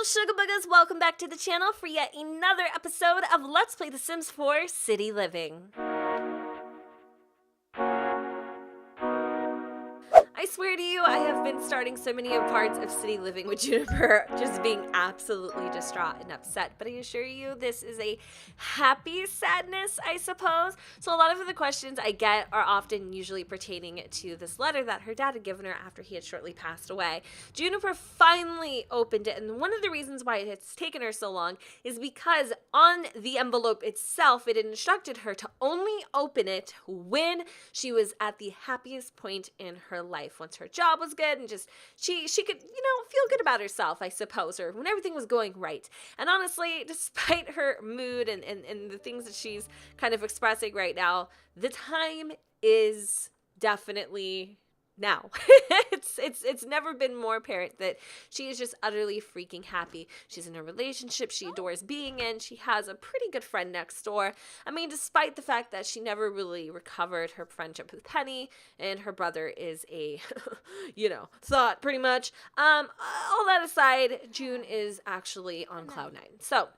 Sugar Buggers, welcome back to the channel for yet another episode of Let's Play The Sims 4 City Living. I swear to you, I have been starting so many parts of City Living with Juniper just being absolutely distraught and upset, but I assure you this is a happy sadness, I suppose. So a lot of the questions I get are often usually pertaining to this letter that her dad had given her after he had shortly passed away. Juniper finally opened it, and one of the reasons why it has taken her so long is because on the envelope itself, it instructed her to only open it when she was at the happiest point in her life. Once her job was good and just she could, feel good about herself, I suppose, or when everything was going right. And honestly, despite her mood and the things that she's kind of expressing right now, the time is definitely now. It's never been more apparent that she is just utterly freaking happy. She's in a relationship she adores being in. She has a pretty good friend next door. I mean, despite the fact that she never really recovered her friendship with Penny, and her brother is a, thought pretty much. All that aside, June is actually on cloud nine. So,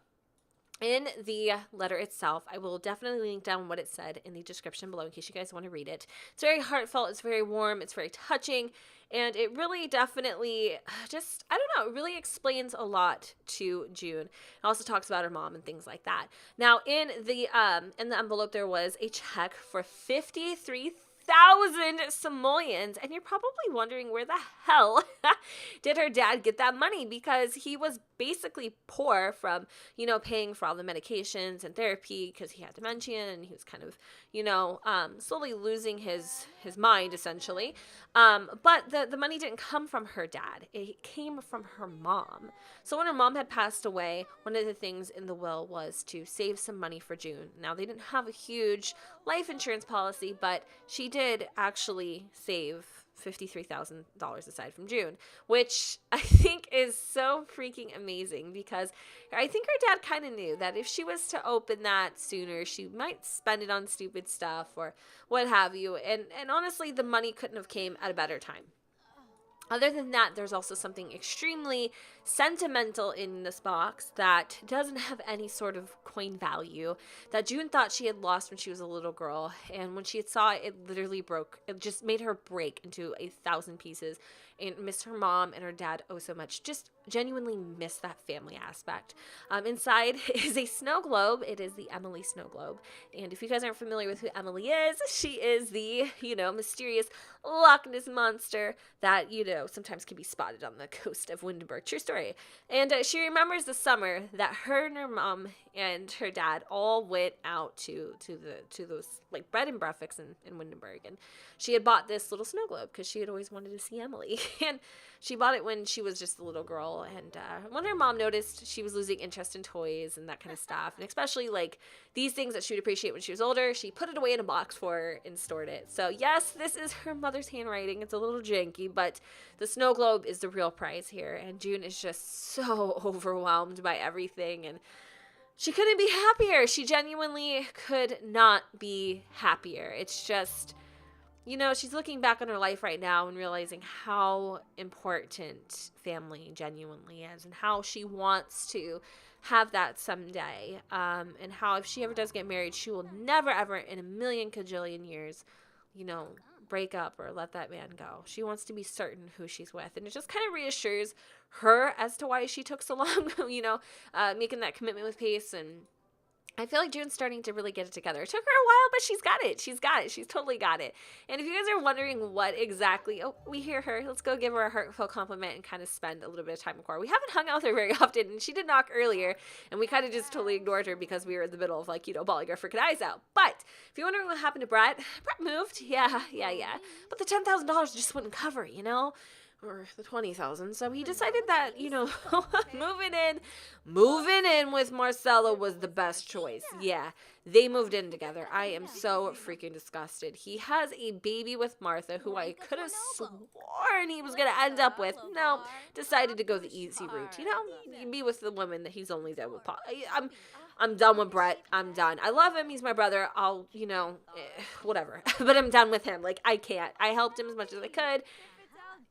in the letter itself, I will definitely link down what it said in the description below in case you guys want to read it. It's very heartfelt, it's very warm, it's very touching, and it really definitely it really explains a lot to June. It also talks about her mom and things like that. Now, in the envelope, there was a check for 53,000 simoleons, and you're probably wondering where the hell did her dad get that money, because he was basically poor from paying for all the medications and therapy because he had dementia and he was kind of slowly losing his mind essentially, but the money didn't come from her dad, it came from her mom. So when her mom had passed away, one of the things in the will was to save some money for June. Now, they didn't have a huge life insurance policy, but she did actually save $53,000 aside from June, which I think is so freaking amazing, because I think her dad kind of knew that if she was to open that sooner, she might spend it on stupid stuff or what have you, and honestly, the money couldn't have came at a better time. Other than that, there's also something extremely sentimental in this box that doesn't have any sort of coin value that June thought she had lost when she was a little girl. And when she saw it, it literally broke. It just made her break into 1,000 pieces and miss her mom and her dad oh so much. Just genuinely miss that family aspect. Inside is a snow globe. It is the Emily snow globe. And if you guys aren't familiar with who Emily is, she is the, mysterious Loch Ness monster that, sometimes can be spotted on the coast of Windenburg. True story. And she remembers the summer that her and her mom and her dad all went out to those like bread and breakfasts in Windenburg, and she had bought this little snow globe because she had always wanted to see Emily, and she bought it when she was just a little girl. And when her mom noticed she was losing interest in toys and that kind of stuff, and especially like these things that she would appreciate when she was older, she put it away in a box for her and stored it. So yes, this is her mother's handwriting. It's a little janky, but the snow globe is the real prize here, and June is just so overwhelmed by everything, and she couldn't be happier. She genuinely could not be happier. It's just, she's looking back on her life right now and realizing how important family genuinely is, and how she wants to have that someday, and how if she ever does get married, she will never ever in a million kajillion years, break up or let that man go. She wants to be certain who she's with, and it just kind of reassures her as to why she took so long, making that commitment with Pace. And I feel like June's starting to really get it together. It took her a while, but she's got it. She's got it. She's totally got it. And if you guys are wondering what exactly, we hear her. Let's go give her a heartfelt compliment and kind of spend a little bit of time with Cora. We haven't hung out with her very often, and she did knock earlier, and we kind of just totally ignored her because we were in the middle of bawling our freaking eyes out. But if you're wondering what happened to Brett moved. Yeah. But the $10,000 just wouldn't cover, or the 20,000. So he decided that, moving in with Marcella was the best choice. Yeah, they moved in together. I am so freaking disgusted. He has a baby with Martha, who I could have sworn he was going to end up with. No, decided to go the easy route. Be with the woman that he's only done with. I'm done with Brett. I'm done. I love him. He's my brother. I'll, whatever. But I'm done with him. I can't. I helped him as much as I could.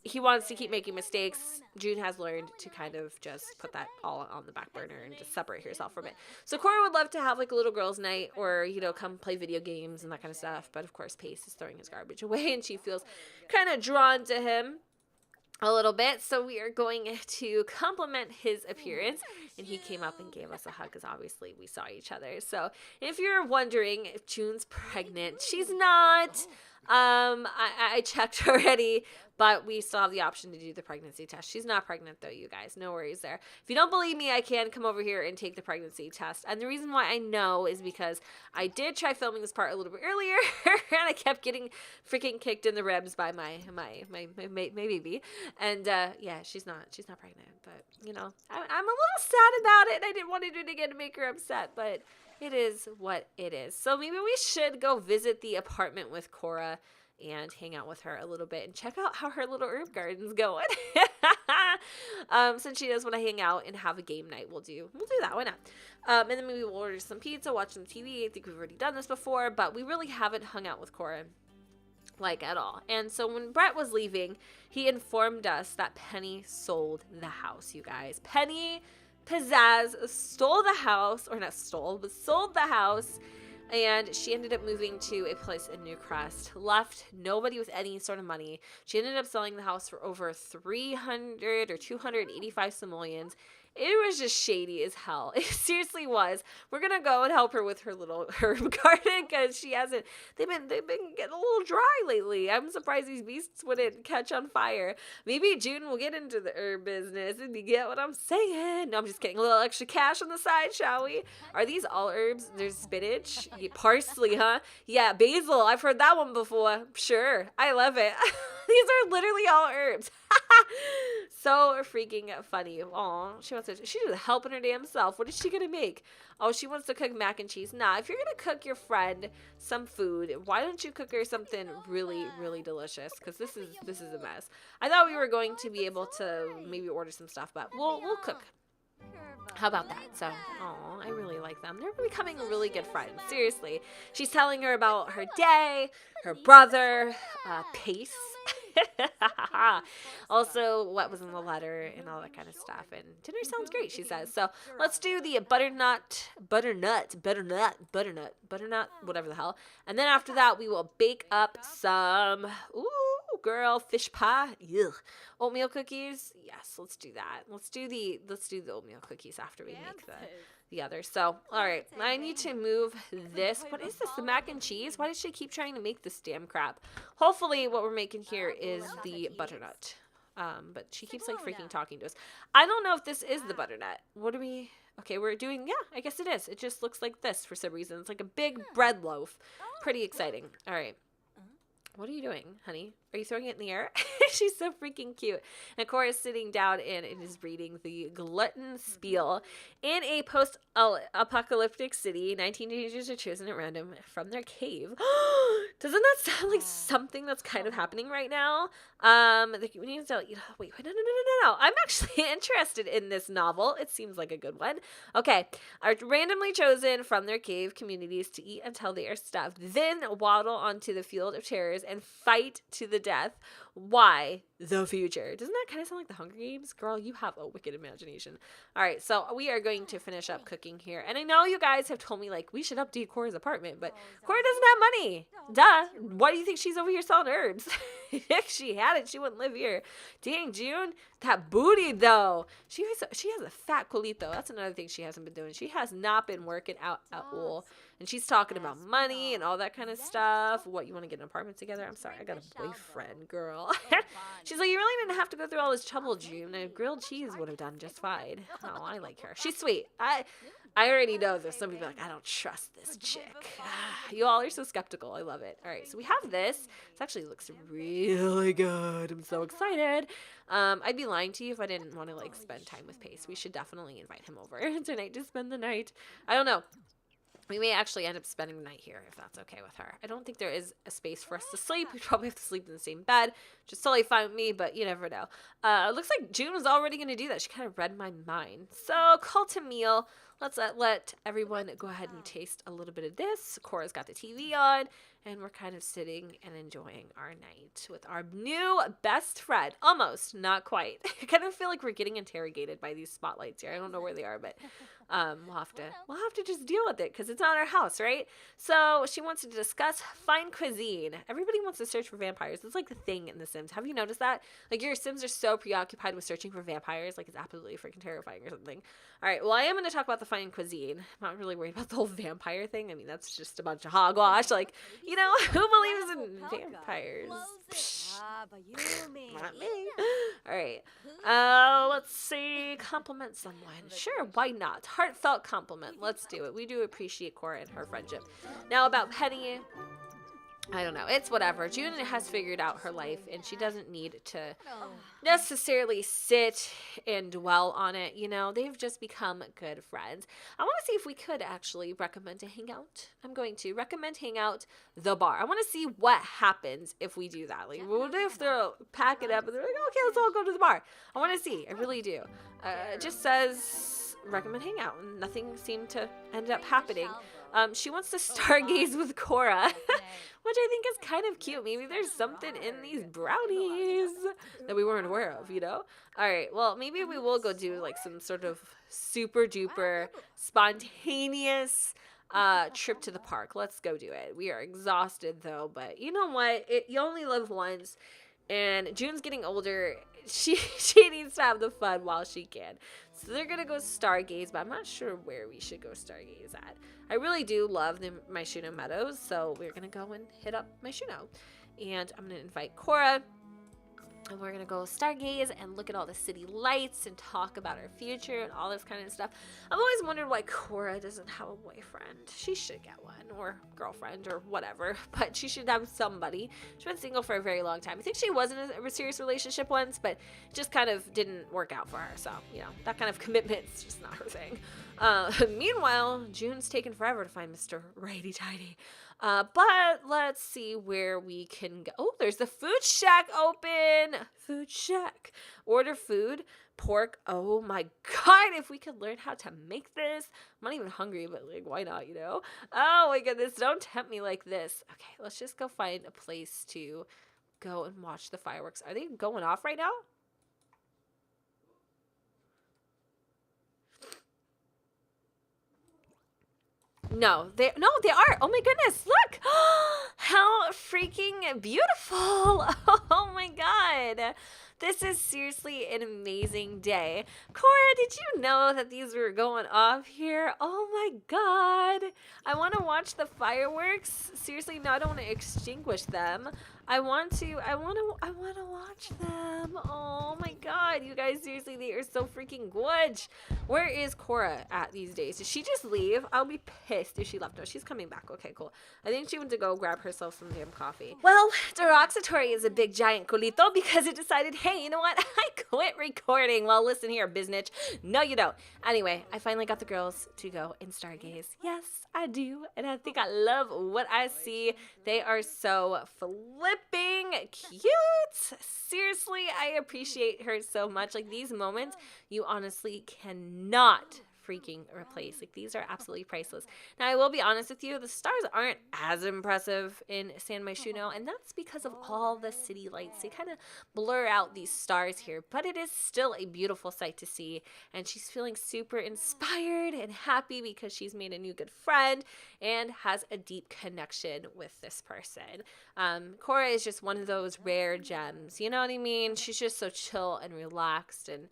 he wants to keep making mistakes. June has learned to kind of just put that all on the back burner and just separate herself from it. So Cora would love to have like a little girls' night or, you know, come play video games and that kind of stuff. But of course, Pace is throwing his garbage away and she feels kind of drawn to him a little bit. So we are going to compliment his appearance. And he came up and gave us a hug because obviously we saw each other. So if you're wondering if June's pregnant, she's not. I checked already, but we still have the option to do the pregnancy test. She's not pregnant though, you guys. No worries there. If you don't believe me, I can come over here and take the pregnancy test. And the reason why I know is because I did try filming this part a little bit earlier, and I kept getting freaking kicked in the ribs by my baby. And yeah, she's not pregnant. But you know, I'm a little sad about it. I didn't want to do it again to make her upset, but it is what it is. So maybe we should go visit the apartment with Cora and hang out with her a little bit and check out how her little herb garden's going. Since she does want to hang out and have a game night, we'll do that. Why not? And then maybe we'll order some pizza, watch some TV. I think we've already done this before, but we really haven't hung out with Cora like at all. And so when Brett was leaving, he informed us that Penny sold the house, you guys. Penny Pizzazz stole the house, or not stole, but sold the house, and she ended up moving to a place in New Crest, left nobody with any sort of money. She ended up selling the house for over 300 or 285 simoleons. It was just shady as hell. It seriously was. We're gonna go and help her with her little herb garden because she hasn't. They've been getting a little dry lately. I'm surprised these beasts wouldn't catch on fire. Maybe June will get into the herb business, and you get what I'm saying. No, I'm just kidding. A little extra cash on the side, shall we? Are these all herbs? There's spinach, parsley, huh? Yeah, basil. I've heard that one before. Sure, I love it. These are literally all herbs. So freaking funny. Aw, she doesn't help in her damn self. What is she gonna make? Oh, she wants to cook mac and cheese. Nah, if you're gonna cook your friend some food, why don't you cook her something really, really delicious? Because this is a mess. I thought we were going to be able to maybe order some stuff, but we'll cook. How about that? So, oh, I really like them. They're becoming really good friends. Seriously. She's telling her about her day, her brother, Pace. Also, what was in the letter and all that kind of stuff. And dinner sounds great, she says. So let's do the butternut, whatever the hell. And then after that, we will bake up some, girl, fish pie. Ugh. Oatmeal cookies. Yes, let's do that. Let's do the oatmeal cookies after we make the others. So, all right, I need to move this. What is this? The mac and cheese? Why does she keep trying to make this damn crap? Hopefully what we're making here is the butternut. But she keeps like freaking talking to us. I don't know if this is the butternut. What are we? Okay, we're doing, yeah, I guess it is. It just looks like this for some reason. It's like a big bread loaf. Pretty exciting. All right. What are you doing, honey? Are you throwing it in the air? She's so freaking cute. And Cora is sitting down and is reading the glutton spiel. In a post-apocalyptic city, 19 teenagers are chosen at random from their cave. Doesn't that sound like something that's kind of happening right now? The community is wait, no. I'm actually interested in this novel. It seems like a good one. Okay. Are randomly chosen from their cave communities to eat until they are stuffed, then waddle onto the field of terrors and fight to the death. Why? The future. Doesn't that kind of sound like the Hunger Games? Girl, you have a wicked imagination. All right, so we are going to finish up cooking here. And I know you guys have told me, like, we should update Cora's apartment, but Cora doesn't have money. Duh. Why do you think she's over here selling herbs? If she had it, she wouldn't live here. Dang, June. That booty, though. She has a fat culito. That's another thing she hasn't been doing. She has not been working out at all. And she's talking about money and all that kind of stuff. What, you want to get an apartment together? I'm sorry, I got a boyfriend, girl. She's like, you really didn't have to go through all this trouble, June. A grilled cheese would have done just fine. Oh, I like her. She's sweet. I already know there's some people like, I don't trust this chick. You all are so skeptical. I love it. All right, so we have this. This actually looks really good. I'm so excited. I'd be lying to you if I didn't want to, like, spend time with Pace. We should definitely invite him over tonight to spend the night. I don't know. We may actually end up spending the night here if that's okay with her. I don't think there is a space for us to sleep. We probably have to sleep in the same bed, which is totally fine with me, but you never know. It looks like June was already going to do that. She kind of read my mind. So, call to meal. Let's let everyone go ahead and taste a little bit of this. Cora's got the TV on, and we're kind of sitting and enjoying our night with our new best friend. Almost, not quite. I kind of feel like we're getting interrogated by these spotlights here. I don't know where they are, but we'll have to just deal with it because it's not our house, right? So she wants to discuss fine cuisine. Everybody wants to search for vampires. It's like the thing in The Sims. Have you noticed that? Like, your Sims are so preoccupied with searching for vampires, like it's absolutely freaking terrifying or something. All right, well, I am going to talk about the fine cuisine. I'm not really worried about the whole vampire thing. I mean, that's just a bunch of hogwash. Like, you know, who believes in vampires? Not me. All right, let's see. Compliment someone. Sure, why not? Heartfelt compliment. Let's do it. We do appreciate Cora and her friendship. Now, about Penny, I don't know. It's whatever. Junie has figured out her life, and she doesn't need to necessarily sit and dwell on it. You know, they've just become good friends. I want to see if we could actually recommend a hangout. I'm going to recommend hangout the bar. I want to see what happens if we do that. Like, what if they'll pack it up and they're like, okay, let's all go to the bar. I want to see. I really do. It just says recommend hangout, and nothing seemed to end up happening. She wants to stargaze with Cora, which I think is kind of cute. Maybe there's something in these brownies that we weren't aware of, you know? All right, well, maybe we will go do like some sort of super duper spontaneous trip to the park. Let's go do it. We are exhausted though, but you know what? You only live once, and June's getting older. She needs to have the fun while she can. So they're going to go stargaze, but I'm not sure where we should go stargaze at. I really do love the Myshuno Meadows, so we're going to go and hit up Myshuno. And I'm going to invite Cora, and we're going to go stargaze and look at all the city lights and talk about our future and all this kind of stuff. I've always wondered why Cora doesn't have a boyfriend. She should get one, or girlfriend, or whatever, but she should have somebody. She's been single for a very long time. I think she was in a serious relationship once, but it just kind of didn't work out for her. So, you know, that kind of commitment's just not her thing. Meanwhile, June's taken forever to find Mr. Righty-Tighty. But let's see where we can go. Oh, there's the food shack open. Food shack. Order food. Pork. Oh my god, if we could learn how to make this. I'm not even hungry, but like, why not, you know? Oh my goodness, don't tempt me like this. Okay, let's just go find a place to go and watch the fireworks. Are they going off right now? No, they are. Oh my goodness, look. How freaking beautiful. Oh my god. This is seriously an amazing day. Cora, did you know that these were going off here? Oh my god. I want to watch the fireworks. Seriously, no, I don't want to extinguish them. I want to watch them. Oh my god, you guys, seriously, they are so freaking gorge. Where is Cora at these days? Did she just leave? I'll be pissed if she left. No, she's coming back. Okay, cool. I think she went to go grab herself some damn coffee. Well, Deroxatory is a big giant culito because it decided, hey, you know what? I quit recording. Well, listen here, biznitch. No, you don't. Anyway, I finally got the girls to go and stargaze. Yes, I do. And I think I love what I see. They are so flipping cute. Seriously, I appreciate her so much. Like, these moments, you honestly cannot freaking replace. Like, these are absolutely priceless. Now, I will be honest with you, the stars aren't as impressive in San Myshuno, and that's because of all the city lights. They kind of blur out these stars here, but it is still a beautiful sight to see, and she's feeling super inspired and happy because she's made a new good friend and has a deep connection with this person. Cora is just one of those rare gems, you know what I mean? She's just so chill and relaxed, and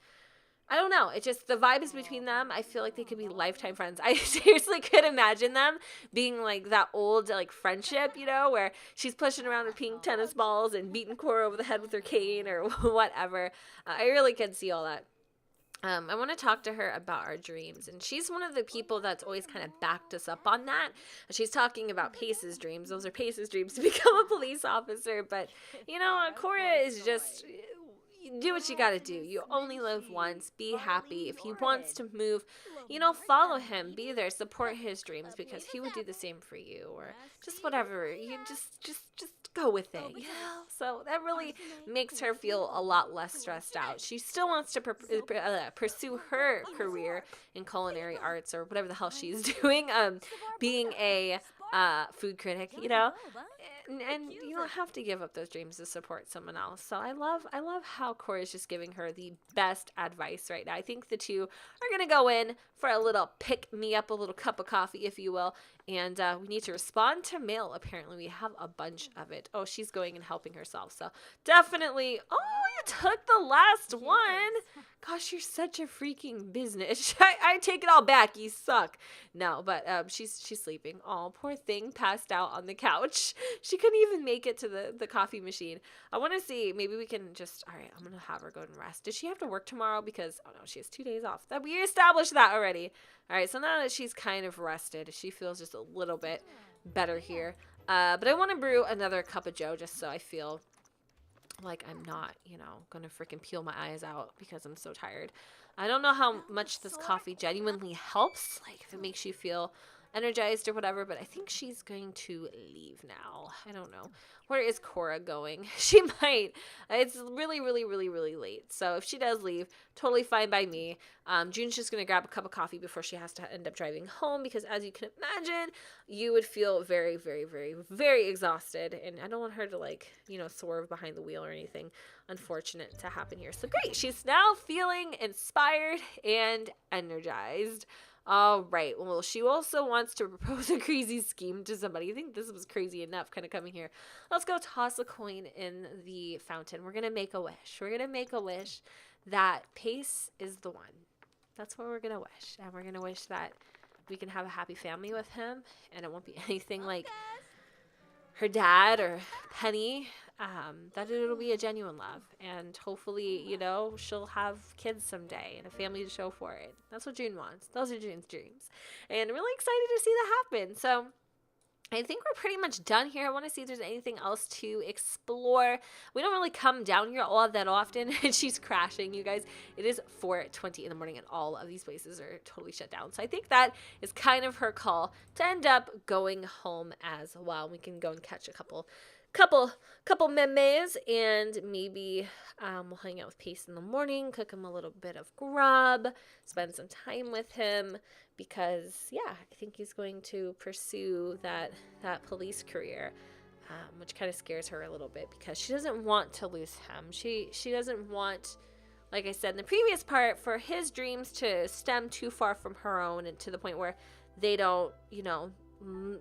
I don't know. It just, the vibe is between them. I feel like they could be lifetime friends. I seriously could imagine them being like that old like friendship, you know, where she's pushing around her pink tennis balls and beating Cora over the head with her cane or whatever. I really could see all that. I want to talk to her about our dreams, and she's one of the people that's always kind of backed us up on that. She's talking about Pace's dreams. Those are Pace's dreams to become a police officer, but, you know, Cora is just, do what you gotta do. You only live once. Be happy. If he wants to move, you know, follow him. Be there. Support his dreams because he would do the same for you, or just whatever. You just go with it, you know? So that really makes her feel a lot less stressed out. She still wants to pursue her career in culinary arts or whatever the hell she's doing. Being a food critic, you know, and you don't have to give up those dreams to support someone else. So I love how Cora is just giving her the best advice right now. I think the two are gonna go in for a little pick me up, a little cup of coffee, if you will, and we need to respond to mail. Apparently, we have a bunch of it. Oh, she's going and helping herself, so definitely. Oh, you took the last one. Gosh, you're such a freaking business. I take it all back. You suck. No, but she's sleeping. Oh, poor thing, passed out on the couch. She couldn't even make it to the coffee machine. I want to see, maybe we can just, all right, I'm going to have her go and rest. Does she have to work tomorrow? Because, oh no, she has 2 days off. That we established that already. All right, so now that she's kind of rested, she feels just a little bit better here. But I want to brew another cup of joe just so I feel like I'm not, you know, gonna freaking peel my eyes out because I'm so tired. I don't know how much this coffee genuinely helps, like if it makes you feel energized or whatever, but I think she's going to leave now. I don't know. Where is Cora going? She might. It's really, really, really, really late. So if she does leave, totally fine by me. June's just going to grab a cup of coffee before she has to end up driving home because as you can imagine, you would feel very, very, very, very exhausted. And I don't want her to like, you know, swerve behind the wheel or anything unfortunate to happen here. So great. She's now feeling inspired and energized. All right. Well, she also wants to propose a crazy scheme to somebody. I think this was crazy enough kind of coming here. Let's go toss a coin in the fountain. We're going to make a wish. We're going to make a wish that Pace is the one. That's what we're going to wish. And we're going to wish that we can have a happy family with him. And it won't be anything like her dad or Penny. That it'll be a genuine love, and hopefully, you know, she'll have kids someday and a family to show for it. That's what June wants. Those are June's dreams, and I'm really excited to see that happen. So I think we're pretty much done here. I want to see if there's anything else to explore. We don't really come down here all that often, and she's crashing, you guys. It is 4:20 in the morning, and all of these places are totally shut down. So I think that is kind of her call to end up going home as well. We can go and catch a couple memes, and maybe we'll hang out with Pace in the morning, cook him a little bit of grub, spend some time with him, because yeah, I think he's going to pursue that police career, which kind of scares her a little bit because she doesn't want to lose him. She doesn't want, like I said in the previous part, for his dreams to stem too far from her own and to the point where they don't, you know,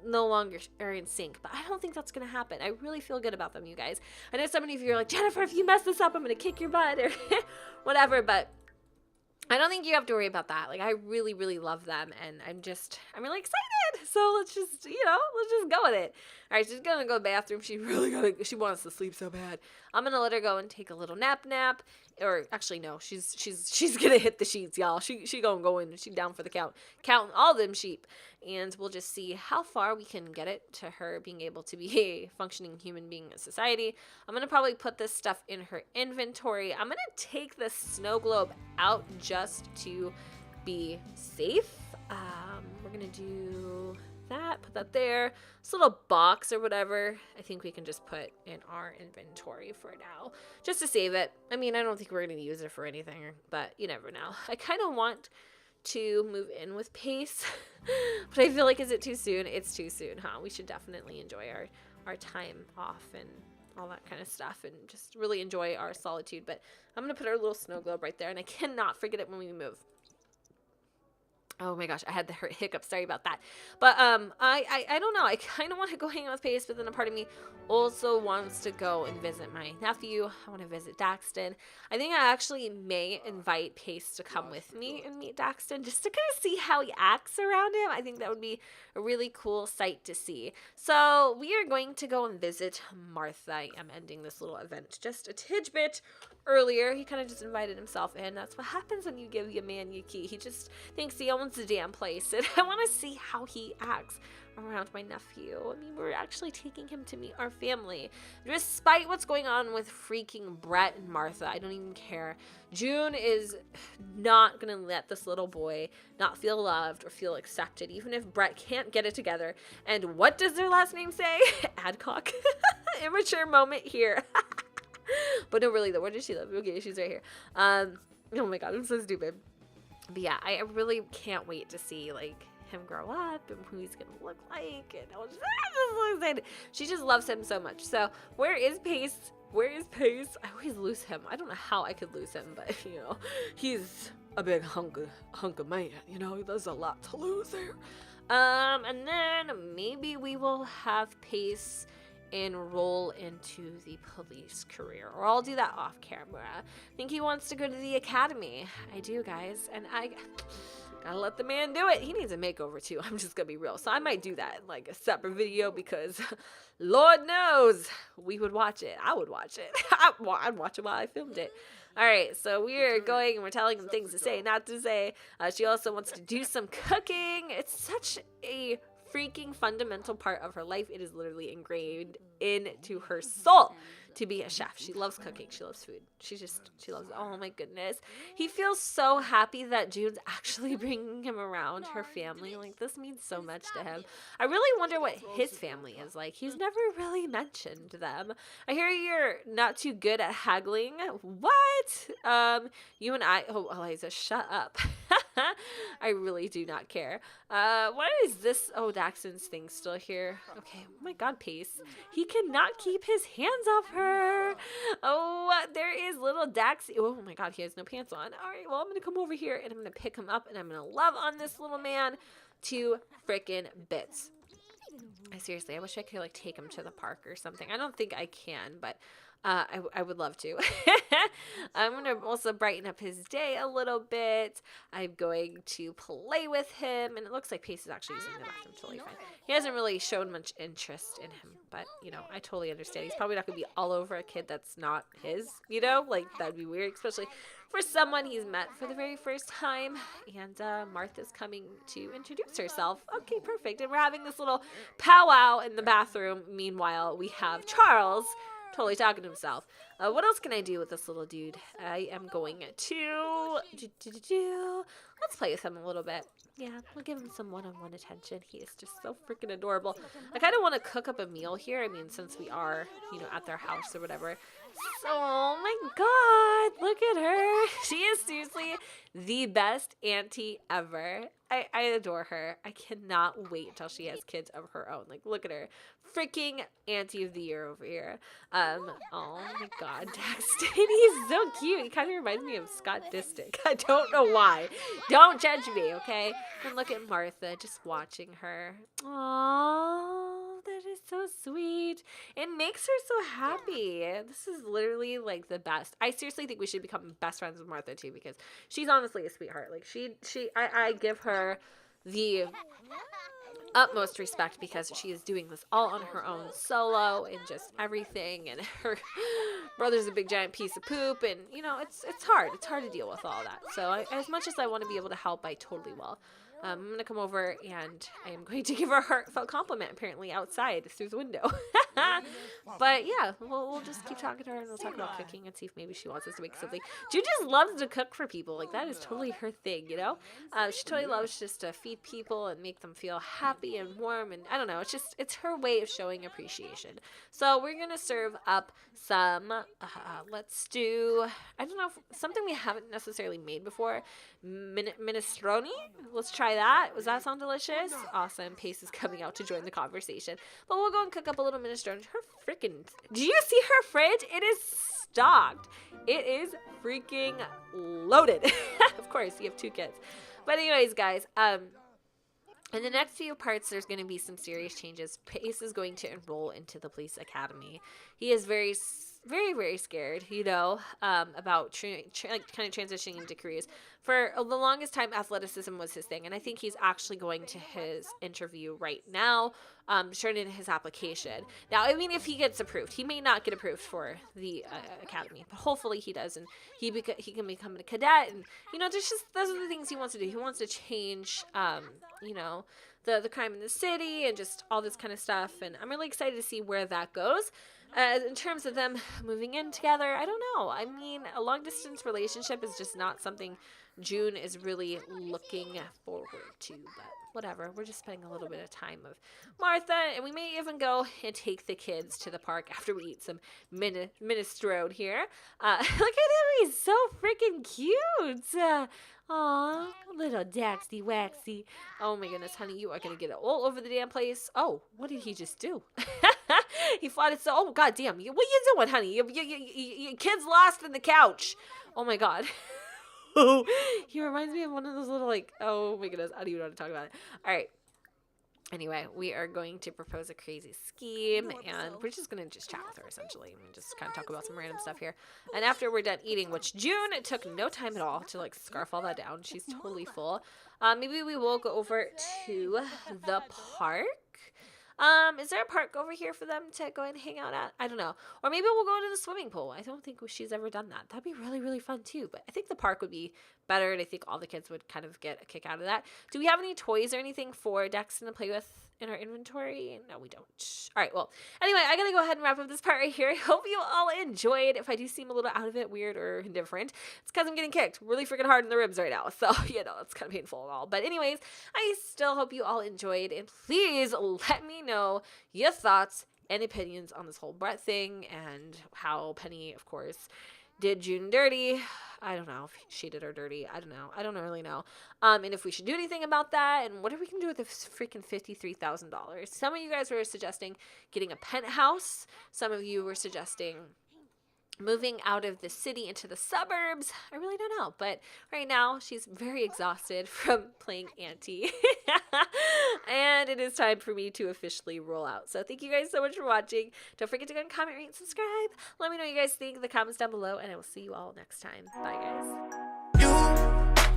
no longer are in sync. But I don't think that's gonna happen. I really feel good about them, you guys. I know some of you are like, Jennifer, if you mess this up, I'm gonna kick your butt or whatever, but I don't think you have to worry about that. Like, I really, really love them, and I'm really excited. So let's just go with it. All right, she's gonna go to the bathroom. She wants to sleep so bad. I'm gonna let her go and take a little nap. Or actually, no, she's gonna hit the sheets, y'all. She gonna go in. She's down for the counting all them sheep, and we'll just see how far we can get it to her being able to be a functioning human being in society. I'm gonna probably put this stuff in her inventory. I'm gonna take the snow globe out just to be safe. We're gonna do that, put that there. This little box or whatever, I think we can just put in our inventory for now, just to save it. I mean, I don't think we're gonna use it for anything, but you never know. I kind of want to move in with Pace, but I feel like, is it too soon? It's too soon, huh? We should definitely enjoy our time off and all that kind of stuff, and just really enjoy our solitude. But I'm gonna put our little snow globe right there, and I cannot forget it when we move. Oh my gosh, I had the hiccup. Sorry about that. But I don't know. I kind of want to go hang out with Pace, but then a part of me also wants to go and visit my nephew. I want to visit Daxton. I think I actually may invite Pace to come with me and meet Daxton just to kind of see how he acts around him. I think that would be a really cool sight to see. So we are going to go and visit Martha. I am ending this little event just a tidbit earlier. He kind of just invited himself in. That's what happens when you give your man your key. He just thinks he owns the damn place, and I want to see how he acts around my nephew. I mean, we're actually taking him to meet our family. Despite what's going on with freaking Brett and Martha, I don't even care. June is not gonna let this little boy not feel loved or feel accepted, even if Brett can't get it together. And what does their last name say? Adcock. Immature moment here. But no, really though, where does she live? Okay, she's right here. Oh my god, I'm so stupid. But yeah, I really can't wait to see like him grow up and who he's gonna look like, and I'm just so excited. She just loves him so much. So where is Pace? Where is Pace? I always lose him. I don't know how I could lose him, but you know, he's a big hunk of man. You know, there's a lot to lose there. And then maybe we will have Pace enroll into the police career, or I'll do that off camera. I think he wants to go to the academy. I do, guys, and I gotta let the man do it. He needs a makeover too. I'm just gonna be real. So I might do that in like a separate video because Lord knows we would watch it. I would watch it. I'd watch it while I filmed it. All right, so we're going and we're telling him things to say, not to say. She also wants to do some cooking. It's such a freaking fundamental part of her life. It is literally ingrained into her soul to be a chef. She loves cooking. She loves food. She loves it. Oh my goodness. He feels so happy that June's actually bringing him around her family. Like, this means so much to him. I really wonder what his family is like. He's never really mentioned them. I hear you're not too good at haggling. What? You and I, oh, Eliza, shut up. I really do not care. What is this? Oh, Daxton's thing still here. Okay. Oh my God, Pace. He cannot keep his hands off her. Oh, there is little Dax. Oh my God, he has no pants on. All right, well, I'm going to come over here and I'm going to pick him up and I'm going to love on this little man to frickin' bits. I wish I could like take him to the park or something. I don't think I can, but I would love to. I'm going to also brighten up his day a little bit. I'm going to play with him. And it looks like Pace is actually using the bathroom totally fine. He hasn't really shown much interest in him. But, you know, I totally understand. He's probably not going to be all over a kid that's not his, you know? Like, that would be weird, especially for someone he's met for the very first time. And Martha's coming to introduce herself. Okay, perfect. And we're having this little powwow in the bathroom. Meanwhile, we have Charles totally talking to himself. What else can I do with this little dude? I am going to let's play with him a little bit. Yeah, we'll give him some one-on-one attention. He is just so freaking adorable. I kind of want to cook up a meal here. I mean, since we are, you know, at their house or whatever. So, oh my God, look at her. She is seriously the best auntie ever. I adore her. I cannot wait until she has kids of her own. Like, look at her. Freaking auntie of the year over here. Oh my God, Daxton. He's so cute. He kind of reminds me of Scott Disick. I don't know why. Don't judge me, okay? And look at Martha just watching her. Aww, that is so sweet. It makes her so happy. This is literally like the best. I seriously think we should become best friends with Martha too, because she's honestly a sweetheart. Like I give her the utmost respect because she is doing this all on her own solo and just everything, and her brother's a big giant piece of poop, and you know, it's hard to deal with all that. So as much as I want to be able to help, I totally will. I'm gonna come over and I am going to give her a heartfelt compliment, apparently outside through the window. But yeah, we'll just keep talking to her and we'll talk about cooking and see if maybe she wants us to make something. June just loves to cook for people. Like, that is totally her thing, you know? She totally loves just to feed people and make them feel happy and warm, and I don't know, it's her way of showing appreciation. So we're gonna serve up some, let's do, I don't know, something we haven't necessarily made before. Minestrone? Let's try that. Does that sound delicious? Awesome. Pace is coming out to join the conversation. But we'll go and cook up a little minestrone. Her freaking... Do you see her fridge? It is stocked. It is freaking loaded. Of course, you have 2 kids. But anyways, guys, in the next few parts, there's going to be some serious changes. Pace is going to enroll into the police academy. He is very, very scared, you know, about kind of transitioning into careers. For the longest time, athleticism was his thing, and I think he's actually going to his interview right now, turn in his application. Now, I mean, if he gets approved, he may not get approved for the academy, but hopefully he does, and he can become a cadet, and, you know, those are the things he wants to do. He wants to change, you know, the crime in the city and just all this kind of stuff, and I'm really excited to see where that goes. In terms of them moving in together, I don't know. I mean, a long-distance relationship is just not something June is really looking forward to. But whatever, we're just spending a little bit of time with Martha, and we may even go and take the kids to the park after we eat some minestrone here. Look at him, he's so freaking cute. Aw, little Daxty Waxy. Oh my goodness, honey, you are gonna get it all over the damn place. Oh, what did he just do? He fought it so. Oh god damn! What you doing, honey? Your kid's lost in the couch. Oh my god. He reminds me of one of those little like. Oh my goodness, I don't even want to talk about it. All right. Anyway, we are going to propose a crazy scheme, and we're just going to just chat with her, essentially, and just kind of talk about some random stuff here. And after we're done eating, which June took no time at all to, like, scarf all that down. She's totally full. Maybe we will go over to the park. Is there a park over here for them to go and hang out at? I don't know. Or maybe we'll go to the swimming pool. I don't think she's ever done that. That'd be really, really fun, too. But I think the park would be better, and I think all the kids would kind of get a kick out of that. Do we have any toys or anything for Daxton to play with in our inventory? No, we don't. All right, well, anyway, I gotta go ahead and wrap up this part right here. I hope you all enjoyed. If I do seem a little out of it, weird, or indifferent, it's because I'm getting kicked really freaking hard in the ribs right now. So, you know, it's kind of painful and all. But anyways, I still hope you all enjoyed, and please let me know your thoughts and opinions on this whole Brett thing and how Penny, of course, did June dirty. I don't know if she did her dirty. I don't know. I don't really know. And if we should do anything about that, and what are we going to do with the freaking $53,000? Some of you guys were suggesting getting a penthouse. Some of you were suggesting moving out of the city into the suburbs. I really don't know. But right now, she's very exhausted from playing auntie. And it is time for me to officially roll out. So thank you guys so much for watching. Don't forget to go and comment, rate, and subscribe. Let me know what you guys think in the comments down below, and I will see you all next time. Bye, guys.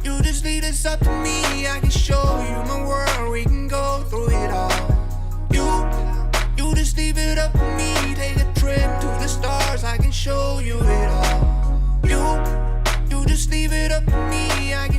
You just leave this up to me. I can show you my world. We can go through it all. You just leave it up to me. Take a trip to the stars. I can show you it all. You just leave it up to me. I can